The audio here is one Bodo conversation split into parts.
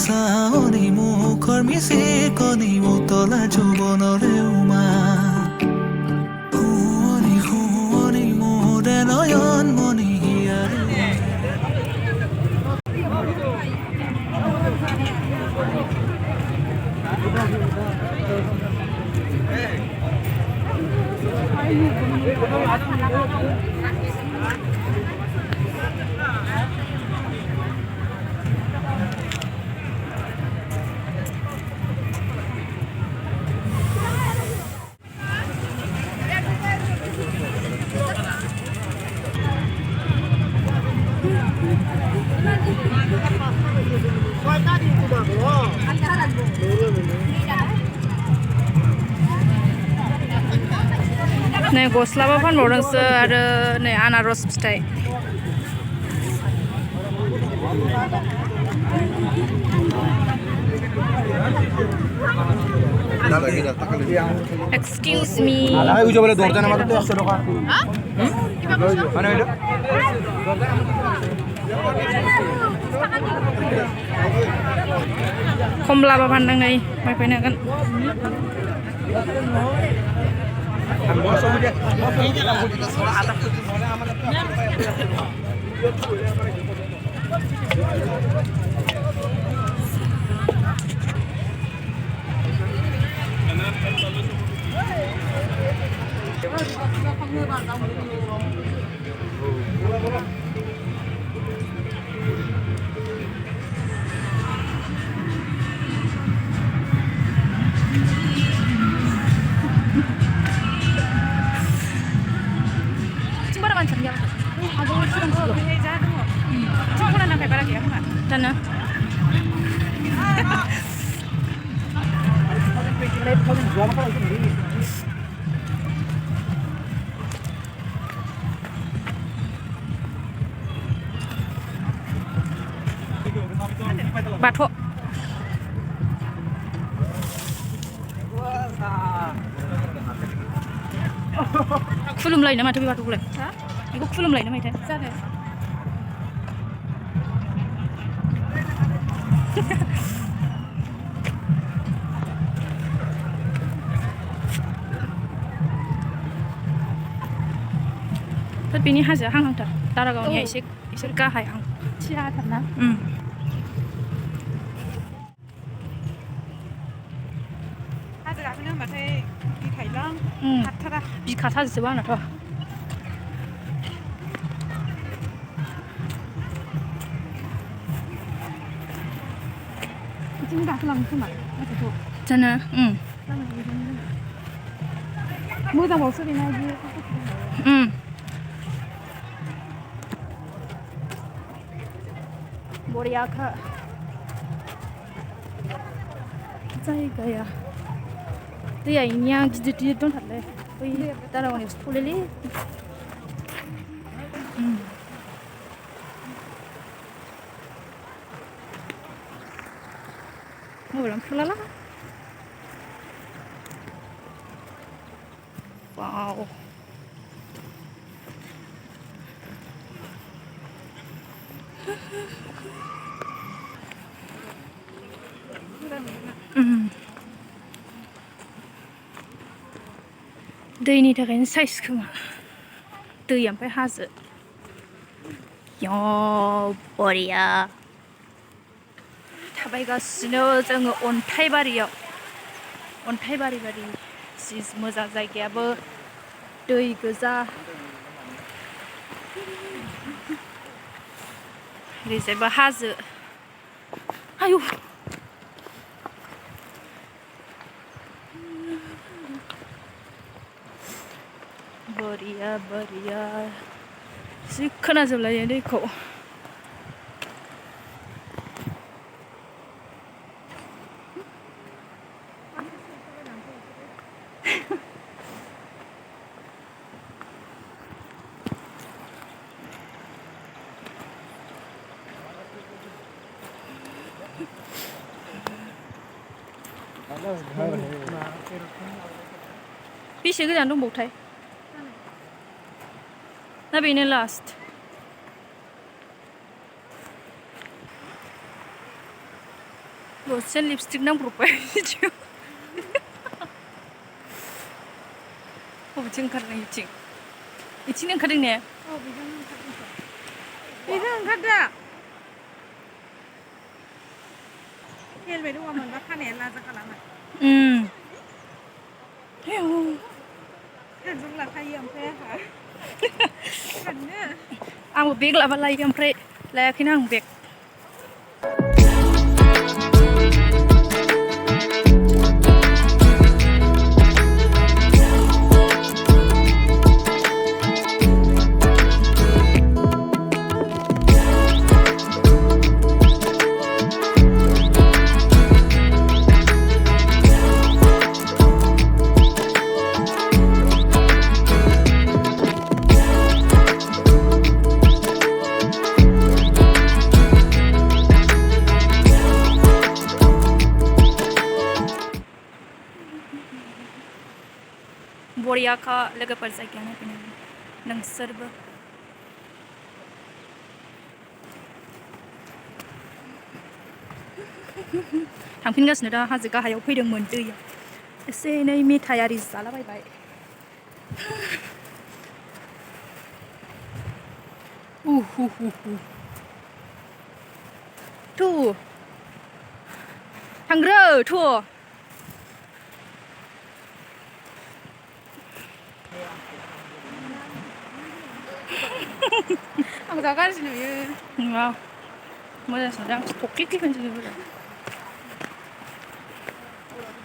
চাৱনি মুখৰ মিচিকনি উতলা যৌৱনৰে উমা শুৱনি শুৱনি মোৰে নয়ন মণি হিয়াৰে नै गस्लाबो फानबावदोंसो आरो नै आनारस फिथाइ Excuse me. खमलाबो फानदों नै बायफैनो हागोन Sana. Bathuk. खुलुमलायनो माथो बे बाथौखौलाय बेखौ खुलुमलायनो माथो जादों बेनि हाजोआ हांहांथार दारागावनिया एसे गाहायहां थियाथारना हाजो गाखोनो होनबाथाय गिखायोलां हाथारा बिखाथारजोबो आंनाथ' बिदिनो गाखोलाङो खोमा हाजोखौ जानो मोजांबावसो बेना बिदि बरियाखा जायगाया दैया इनिया गिदिर गिदिर दंथारलै बै दारागावनियावसो थौलेलै मबाइलानो थोलाला वाव दैनि थाखायनो साइज खोमा दै ओमफ्राय हाजो बरिया थाबायगासिनो जोङो अन्थाइबारियाव अन्थाइबारि जि मोजां जायगायाबो दै गोजा ओरैजायबो हाजो आयौ बरिया बरिया जि खोनाजोबलायो दैखौ बेसे गोजान दंबावथाय ना बेनो लास्ट दसेन लिपस्टिक नांब्रबबाय बबेथिं ओंखारदों इथिंनो ओंखारदों ने? बेजों ओंखारदो हेलमेट दङमोनबा खानाया लाजा खालामो खानजं लाखायो ओमफ्राय आंहा खाननो आंबो बेग लाबा लायो ओमफ्राय लायाखैना आं बेग बरियाखा लोगोफोर जायगाया नायफैनो नोंसोरबो थांफिनगासिनो दा हाजो गाहायाव फैदोंमोन दैया एसे एनै मेथाइ आरि जालाबायबाय थु थांग्रो थु आं जा गाज्रि नुयो नङा मोजांसो नुदों आं थख्लिख्लिख होनसै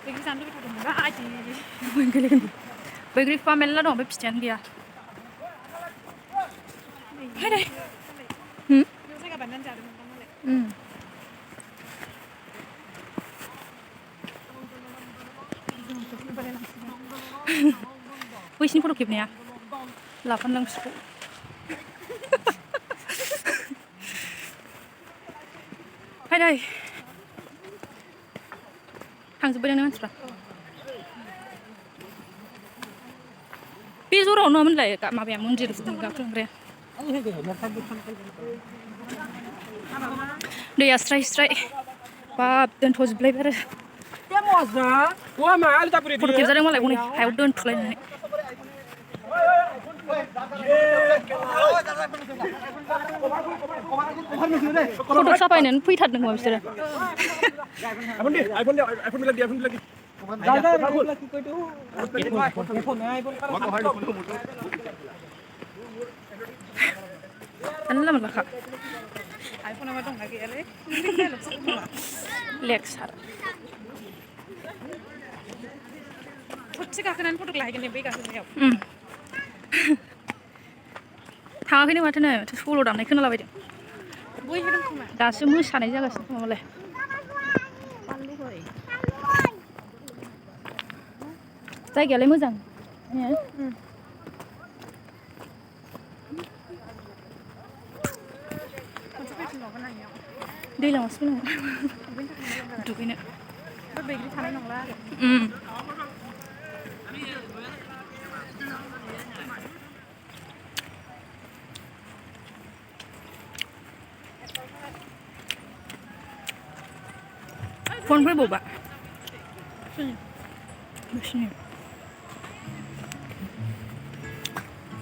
बैग्रि जानो लुबैथारदोंमोनबा आदि बैग्रि बिफाङा मेरला दं ओमफ्राय फिथाइयानो गैया बेयाव जायगा बानायनानै जादोंमोन मालाय बैसिनि फट' खेबनाया लाफानलांसिगौ हाय थांजोब्बाय दां मानसिफ्रा बे जराव नङामोनलाय माबाया मन्दिर गाखोलांग्राया दैया स्राय स्राय बाब दोनथ'जोबलायबाय आरो फट' खेबजादों मालाय हनै हायाव दोनथ'लायनानै फट' साफायनानै फैथारदों खोमा बिसोरो जानला मोनलाखा आइफनआबा दंना गैयालै लेक्सार ससे गाखोनानै फट' लाहैगोन दे बै गाखोनायाव थाङाखैनो माथो सल' दामनाय खोनालाबायदों बयबो दं खोमा दासो मोसानाय जागासिनो खोमा मालाय जायगायालाय मोजां दैलाङावसो फैनांगौ दुगैनो बैग्रि थानाय नंला आरो फन फैबावबा बिसिनि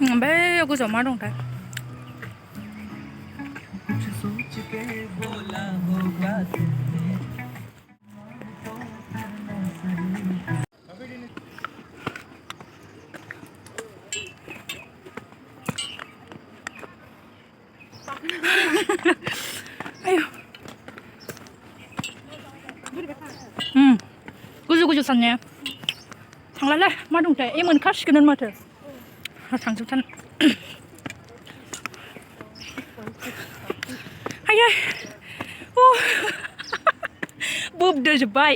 ओमफ्राय गोजौआव मा दंथाय गोजौ साननाया थांलालै मा दंथाय मोनखासिगोनानो माथो थांजोबथान आयै बोबदोजोब्बाय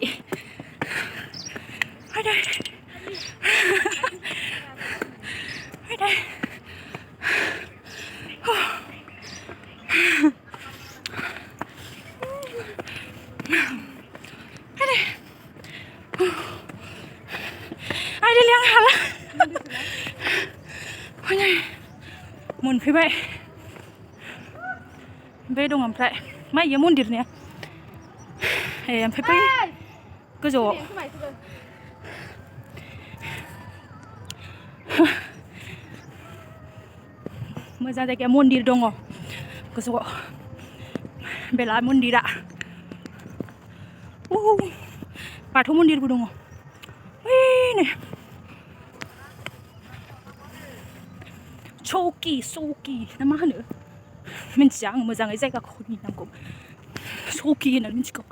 मोनफैबाय बे दं ओमफ्राय मा इयो मन्दिरनिया ओमफ्राय बै गोजौआव मोजां जायगाया मन्दिर दङ गोजौआव बेला मन्दिरा बाथौ मन्दिरबो दङ ओइनो चौकी ना मा होनो मिन्थिया आं मोजाङै जायगाखौनि नामखौ चौकी होननानै मिथिगौ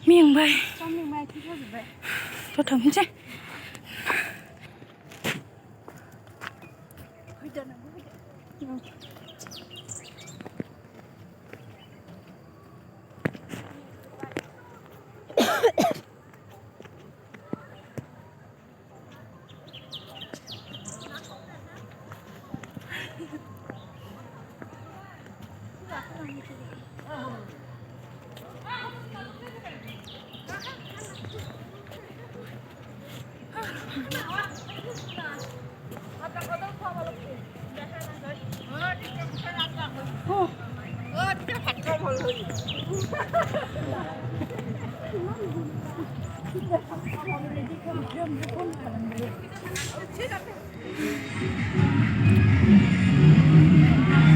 मेंबाय थ' थांनोसै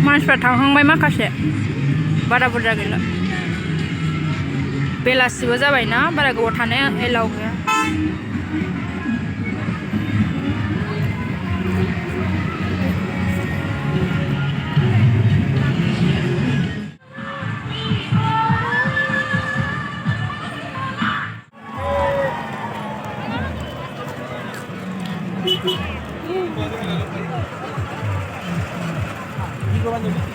मानसिफ्रा थांहांबाय माखासे बारा बुरजा गैला बेलासिबो जाबायना बारा गोबाव थानाया एलाउ गैया 이거 완전